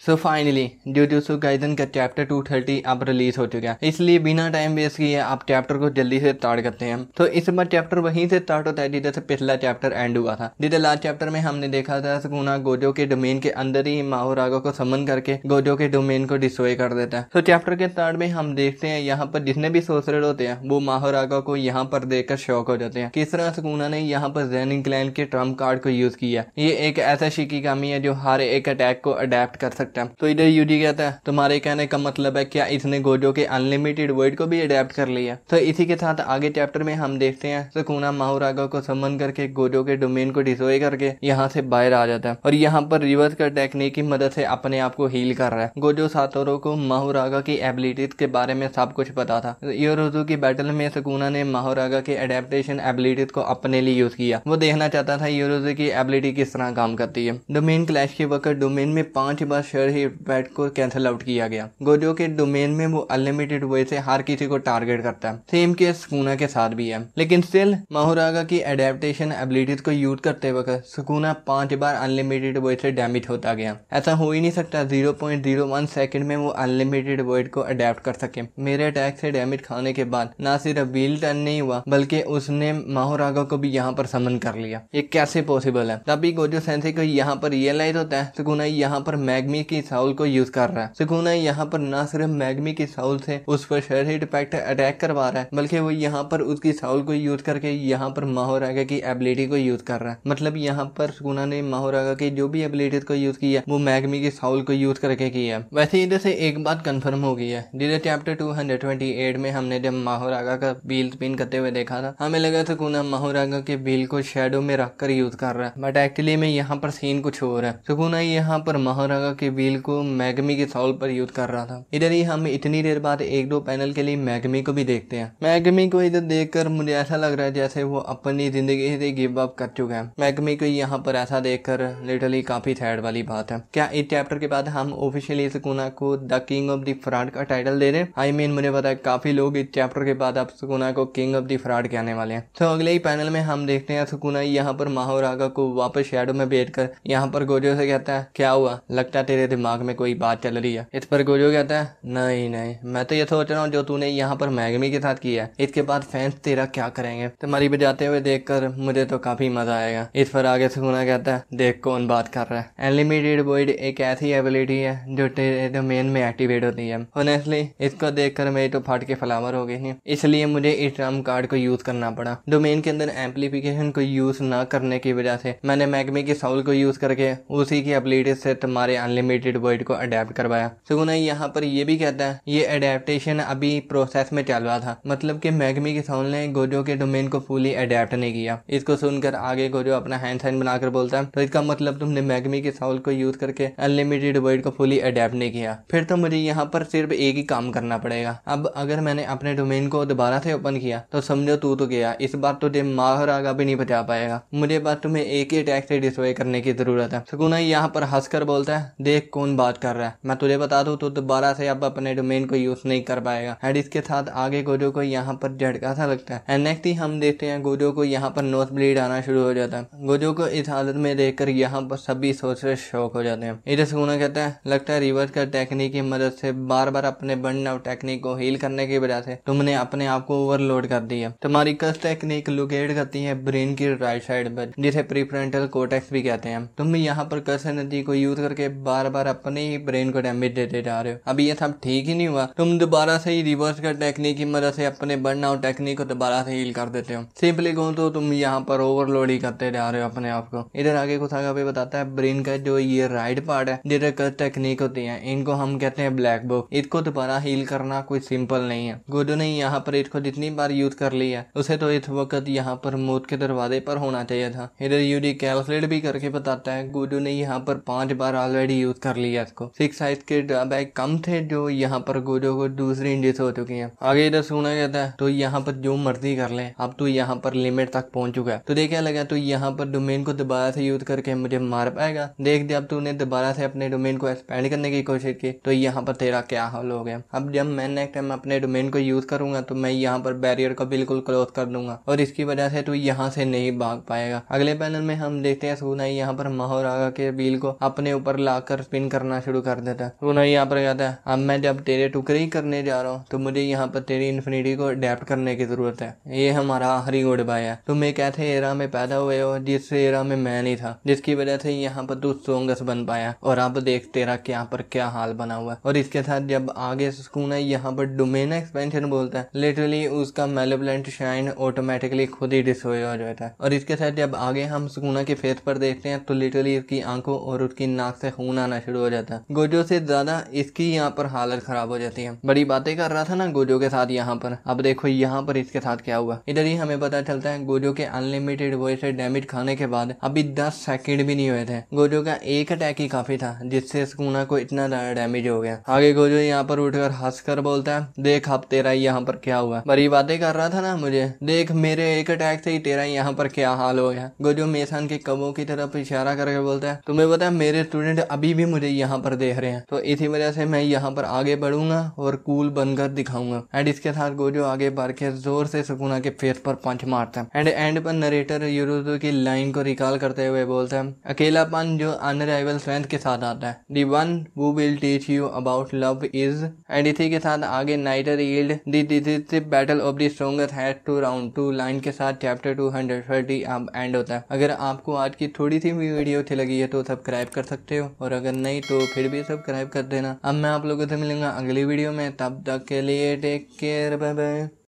So finally jujutsu Kaisen का chapter 230 अब release हो चुका है, इसलिए बिना टाइम वेस्ट किए आप चैप्टर को जल्दी से स्टार्ट करते हैं। तो इस बार चैप्टर वहीं से स्टार्ट होता है जिधर से पिछला चैप्टर एंड हुआ था। जिधर लास्ट चैप्टर में हमने देखा था सुकुना गोजो के डोमेन के अंदर ही माहोरागा को समन करके गोजो के डोमेन को डिस्ट्रॉय कर देता है। तो चैप्टर के स्टार्ट में हम देखते हैं यहाँ पर जितने भी सोर्सर होते हैं वो माहोरागा को यहाँ पर देखकर शॉक हो जाते हैं। किस तरह सुकुना ने यहाँ पर ज़ेनिन क्लैन के ट्रम्प कार्ड को यूज किया। ये एक ऐसा शिकिगामी है जो हर एक अटैक को अडेप्ट कर सकता है। तो इधर यूजी कहता है तुम्हारे कहने का मतलब है क्या इसने गोजो के अनलिमिटेड वर्ड को भी अडेप्ट कर लिया। तो इसी के साथ आगे चैप्टर में हम देखते हैं सुकुना माहोरागा को समन करके गोजो के डोमेन को डिस्ट्रॉय करके यहाँ से बाहर आ जाता है और यहाँ पर रिवर्स कर टेक्निक की मदद से अपने आप को हील कर रहा है। गोजो सातोरो को माहोरागा की एबिलिटीज के बारे में सब कुछ पता था। योरोजू की बैटल में सुकुना ने माहोरागा के एडेप्टेशन एबिलिटीज को अपने लिए यूज किया। वो देखना चाहता था योरोजू की एबिलिटी किस तरह काम करती है। डोमेन क्लैश के वक्त डोमेन में 5 बार शेयर हिट बैट को कैंसिल आउट किया गया। गोजो के डोमेन में वो अनलिमिटेड वे से हर किसी को टारगेट करता है। सेम केस सुकुना के साथ भी है, लेकिन स्टिल माहोरागा की एडेप्टेशन एबिलिटीज को यूज करते वक्त सुकुना 5 बार अनलिमिटेड वे से डैमेज होता गया। ऐसा हो ही नहीं सकता 0.01 सेकंड में वो अनलिमिटेड वर्ड को अडेप्ट कर सके। मेरे अटैक से डैमेज खाने के बाद ना सिर्फ व्हील टर्न नहीं हुआ बल्कि उसने माहोरागा को भी यहाँ पर समन कर लिया। ये कैसे पॉसिबल है? तभी गोजो सेंसेई को यहाँ पर रियलाइज होता है सुकुना यहाँ पर मैग्मी की साउल को यूज कर रहा है। सुकुना यहाँ पर ना सिर्फ मैग्मी की साउल से उस पर शेयर हिट इफेक्ट अटैक करवा रहा है बल्कि वो यहाँ पर उसकी साउल को यूज करके यहाँ पर माहोरागा की एबिलिटी को यूज कर रहा है। मतलब यहाँ पर सुकुना ने माहोरागा की जो भी एबिलिटीज को यूज किया वो मैग्मी की साउल को यूज करके किया। वैसे इधर से एक बात कंफर्म हो गई है। जिधर चैप्टर 228 में हमने जब माहोरागा का व्हील स्पिन करते हुए देखा था हमें लगा सुकुना माहोरागा के व्हील को शेडो में रखकर यूज कर रहा है, बट एक्चुअली में यहाँ पर सीन कुछ और है। सुकुना यहाँ पर माहोरागा के व्हील को मैग्मी के साउल पर यूज कर रहा था। इधर ही हम इतनी देर बाद 1-2 पैनल के लिए मैग्मी को भी देखते हैं। मैग्मी को इधर देखकर मुझे ऐसा लग रहा है जैसे वो अपनी जिंदगी से गिव अप कर चुका है। मैग्मी को यहाँ पर ऐसा देखकर लिटरली काफी सैड वाली बात है। क्या इस चैप्टर के बाद हम ऑफिशियली सुकुना को the king of the fraud का टाइटल दे दें? मुझे पता है काफी लोग इस चैप्टर के बाद अब सुकुना को किंग ऑफ द फ्रॉड कहने वाले हैं। तो अगले ही पैनल में हम देखते हैं सुकुना यहाँ पर माहोरागा को वापस शैडो में बैठकर यहाँ पर गोजो से कहता है क्या हुआ, लगता है तेरे दिमाग में कोई बात चल रही है। इस पर गोजो कहता है नहीं मैं तो ये सोच रहा हूँ जो तूने यहाँ पर मैग्मी के साथ किया है इसके बाद फैंस तेरा क्या करेंगे। तुम्हारी बजाते हुए देखकर मुझे तो काफी मजा आएगा। इस पर आगे सुकुना कहता है देख कौन बात कर रहा है। अनलिमिटेड वॉइड एक ऐसी एबिलिटी है जो तेरे डोमेन में एक्टिवेट होती है। ऑनेस्टली इसको देखकर मेरी तो फाट के फ्लावर हो गई, इसलिए मुझे इस ट्रम्प कार्ड को यूज करना पड़ा। डोमेन के अंदर एम्पलीफिकेशन को यूज न करने की वजह से मैंने मैग्मी की साउल को यूज करके उसी की एबिलिटी से तुम्हारे अनलिमिटेड वर्ड को अडेप्ट करवाया। सुकुना यहाँ पर ये भी कहता है ये अडेप्टेशन अभी प्रोसेस में चल रहा था, मतलब कि मैग्मी की साउल ने गोजो के डोमेन को फुली अडेप्ट नहीं किया। इसको सुनकर आगे गोजो अपना हैंड साइन बनाकर बोलता है तो इसका मतलब तुमने मैग्मी की साउल को यूज करके अनलिमिटेड वर्ड को फुली अडेप्ट नहीं किया। फिर तो मुझे यहाँ पर सिर्फ एक ही काम करना पड़ेगा। अब अगर मैंने अपने डोमेन को दोबारा से ओपन किया तो समझो तू तो गया। इस बार तुझे माहोरागा भी नहीं बचा पाएगा। मुझे बस तुम्हें एक ही अटैक से डिस्ट्रॉय करने की जरूरत है। सुकुना यहाँ पर हंसकर बोलता है देख कौन बात कर रहा है, मैं तुझे बता दूं तो दोबारा से अब अपने डोमेन को यूज नहीं कर पाएगा। एंड इसके साथ आगे गोजो को यहाँ पर झटका सा लगता है। एंड नेक्स्ट ही हम देखते हैं गोजो को यहाँ पर नोज ब्लीड आना शुरू हो जाता है। गोजो को इस हालत में देखकर यहाँ पर सभी सोच रहे शौक हो जाते हैं। इधर सुकुना कहता है लगता है रिवर्स कर टेक्निक की मदद से बार बार अपने बर्न आउट टेक्निक को हील करने की वजह से तुमने अपने आप को ओवरलोड कर दिया। तुम्हारी कस टेक्निक लोकेट करती है ब्रेन की राइट साइड पर जिसे प्रीफ्रंटल कोर्टेक्स भी कहते हैं। तुम यहाँ पर कस एनर्जी को यूज करके बार बार अपने ही ब्रेन को डैमेज देते जा रहे हो। अब ये सब ठीक ही नहीं हुआ। तुम दोबारा से ही रिवर्स कर टेक्निक की मदद से अपने बर्न आउट टेक्निक को दोबारा से हील कर देते हो। सिंपली कहूँ तो तुम यहाँ पर ओवरलोड ही करते जा रहे हो अपने आप को। इधर आगे कुसागा भी बताता है ब्रेन का जो ये राइट पार्ट है जिधर कस टेक्निक होती है इनको हम कहते हैं ब्लैक बुक। इसको दोबारा हील करना कोई सिंपल नहीं है। गोजो ने यहाँ पर इसको जितनी बार यूज कर लिया उसे तो इस वक्त यहाँ पर मौत के दरवाजे पर होना चाहिए था। इधर यूडी कैलकुलेट भी करके बताता है गोजो ने यहाँ पर 5 बार ऑलरेडी यूज कर लिया इसको। 6 साइज के ड्रॉबैक कम थे जो यहाँ पर गोजो को दूसरी इंजरी हो चुकी है। आगे इधर सुना कहता है तो यहाँ पर जो मर्जी कर ले, अब तू यहाँ पर लिमिट तक पहुंच चुका है। तुझे क्या लगा तू यहाँ पर डोमेन को दोबारा से यूज करके मुझे मार पाएगा? देख जब तूने दोबारा से अपने डोमेन को एक्सपेंड करने की कोशिश की तो यहाँ पर तेरा क्या हाल हो गया। अब जब मैं नेक्स्ट टाइम अपने डोमेन को यूज करूंगा तो मैं यहाँ पर बैरियर को बिल्कुल क्लोज कर दूंगा और इसकी वजह से तू यहाँ से नहीं भाग पाएगा। अगले पैनल में हम देखते हैं सुकुना यहाँ पर माहोरागा के व्हील को अपने ऊपर लाकर स्पिन करना शुरू कर देता है। सुकुना यहाँ पर कहता है अब मैं जब तेरे टुकड़े ही करने जा रहा हूँ तो मुझे यहाँ पर तेरी इन्फिनिटी को अडेप्ट करने की जरूरत है। ये हमारा आखिरी गुड बाय है। तुम एक ऐसे एरा में पैदा हुए हो जिस एरा में मैं नहीं था, जिसकी वजह से यहाँ पर तू स्ट्रॉन्गेस्ट बन पाया और अब देख तेरा क्या पर क्या हाल बना हुआ है। और इसके साथ जब आगे सुकुना यहाँ पर डोमेन एक्सपेंशन बोलता है, लिटरली उसका मेलेवलेंट शाइन ऑटोमेटिकली खुद ही डिस्ट्रॉय हो जाता है। और इसके साथ जब आगे हम सुकुना के फेस पर देखते हैं तो लिटरली उसकी आंखों और उसकी नाक से खून आना शुरू हो जाता है। गोजो से ज्यादा इसकी यहाँ पर हालत खराब हो जाती है। बड़ी बातें कर रहा था ना गोजो के साथ यहाँ पर, अब देखो यहाँ पर इसके साथ क्या हुआ। इधर ही हमें पता चलता है गोजो के अनलिमिटेड वॉइस से डैमेज खाने के बाद अभी 10 सेकंड भी नहीं हुए थे, गोजो का एक अटैक ही काफी था जिससे सुकुना को इतना ज्यादा डैमेज हो गया। आगे गोजो यहाँ पर उठकर हंसकर बोलता है देख अब तेरा यहाँ पर क्या हुआ। बड़ी बातें कर रहा था ना मुझे, देख मेरे एक अटैक से ही तेरा यहाँ पर क्या हाल हो गया। गोजो मेसान के कबों की तरफ इशारा करके बोलता है तुम्हें पता है मेरे स्टूडेंट अभी भी मुझे यहाँ पर देख रहे हैं, तो इसी वजह से मैं यहाँ पर आगे बढ़ूंगा और कूल बनकर दिखाऊंगा। एंड इसके साथ गोजो आगे बढ़ के जोर से सुकुना के फेस पर पंच मारता है। एंड पर नरेटर यूरोजो की लाइन को रिकॉल करते हुए बोलता है अकेलापन जो अनराइवल स्ट्रेंथ के साथ आता है, the one who will teach you about love is. And इसी के साथ आगे नाइटर yield the decisive battle of the strongest has to round 2 line के साथ चैप्टर 230 अब एंड होता है। अगर आपको आज की थोड़ी सी भी वीडियो अच्छी लगी है तो सब्सक्राइब कर सकते हो, और अगर नहीं तो फिर भी सब्सक्राइब कर देना। अब मैं आप लोगों से मिलूंगा अगली वीडियो में, तब तक के लिए टेक केयर, बाय बाय।